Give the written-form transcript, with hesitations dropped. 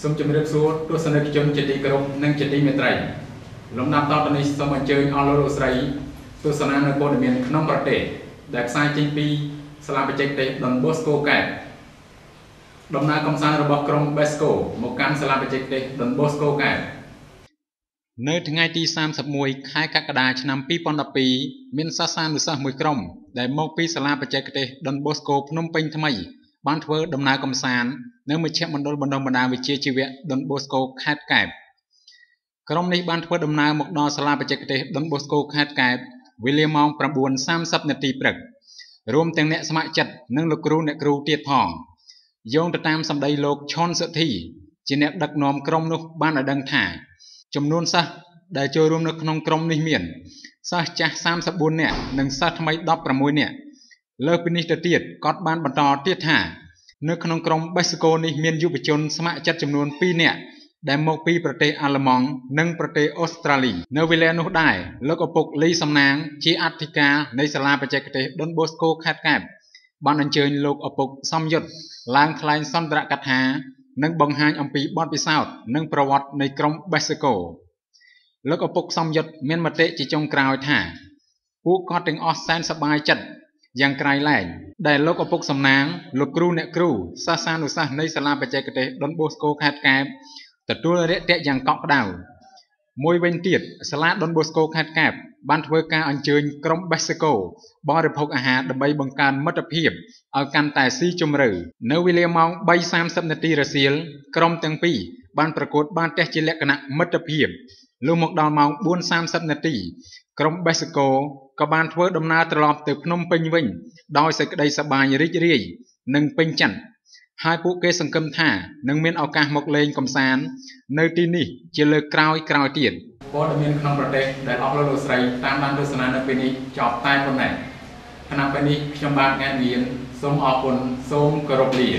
សូមជម្រាបសួរទស្សនិកជនជាទីគោរពនិងជាទីមេត្រីលំដាប់តទៅនេះសូមអញ្ជើញអស់លោកស្រីទស្សនានៅព័ត៌មានក្នុងប្រទេសដែលផ្សាយចេញពីសាលាបច្ចេកទេសDon Boscoកែបដំណើរកំសាន្តរបស់ក្រុម Besco មកកាន់សាលាបច្ចេកទេសDon Boscoកែបនៅថ្ងៃទី31ខែកក្កដាឆ្នាំ2012មានសិស្សានុសិស្សមួយក្រុមដែលមកពីសាលាបច្ចេកទេសDon Boscoភ្នំពេញថ្មីបានធ្វើដំណើរកំសាន្តនៅមជ្ឈមណ្ឌលបណ្ដុះបណ្ដាលវិជ្ជាជីវៈDon Boscoខេត្តកែបក្រុមនេះបានធ្វើដំណើរមកដល់សាលាបច្ចេកទេសDon Boscoខេត្តកែបវេលាម៉ោង 9:30 នាទីព្រឹករួមទាំងអ្នកស្ម័គ្រចិត្តនិងលោកគ្រូអ្នកគ្រូទៀតផងយោងទៅតាមសម្ដីលោកឈុនសុធីជាអ្នកដឹកនាំក្រុមនោះបានឲ្យដឹងថាចំនួនសិស្សដែលចូលរួមនៅក្នុងក្រុមនេះមានសិស្សចាស់34នាក់និងសិស្សថ្មី16នាក់លើសពីនេះទៅទៀតគាត់បានបន្តទៀតថានៅក្នុងក្រុម Besco នេះមានយុវជនស្ម័គ្រចិត្តចំនួន2នាក់ដែលមកពីប្រទេសអាល្លឺម៉ង់និងប្រទេសអូស្ត្រាលីនៅវេលានោះដែរលោកឪពុកលីសំណាងជាអធិការនៃសាលាបច្ចេកទេសDon Boscoខេត្តកែបបានអញ្ជើញលោកឪពុកសំយុទ្ធឡើងថ្លែងសន្ទរកថានិងបង្ហាញអំពីបទពិសោធន៍និងប្រវត្តិនៃក្រុម Besco លោកឪពុកសំយុទ្ធមានមតិជាចុងក្រោយថាពួកគាត់ទាំងអស់សែនសប្បាយចិត្តយ៉ាងក្រៃលែងដែលលោកឪពុកសំណាងលោកគ្រូអ្នកគ្រូសិស្សានុសិស្សនៃសាលាបច្ចេកទេសDon Boscoខេត្តកែបទទួលរាក់ទាក់យ៉ាងកក់ក្ដៅមួយវិញទៀតសាលាDon Boscoខេត្តកែបបានធ្វើការអញ្ជើញក្រុម Besco បរិភោគអាហារដើម្បីបង្កើនមិត្តភាពឲ្យកាន់តែស៊ីជម្រៅនៅវេលាម៉ោង 3:30 នាទីរសៀលក្រុមទាំងពីរបានប្រកួតបាល់ទះជាលក្ខណៈមិត្តភាពលុះមកដល់ម៉ោង 4:30 នាទីក្រុម Besco ក៏បានធ្វើដំណើរត្រឡប់ទៅភ្នំពេញវិញដោយសេចក្តីសប្បាយរីករាយនិងពេញចិត្តហើយពួកគេសង្ឃឹមថានឹងមានឱកាសមកលេងកម្សាន្តនៅទីនេះជាលើកក្រោយទៀតព័ត៌មានក្នុងប្រទេសដែលអស់លោកស្រីតាមដានទស្សនានៅពេលនេះចប់តែប៉ុណ្ណេះខណៈពេលនេះខ្ញុំបាទង៉ែនវៀនសូមអរគុណសូមគោរពលា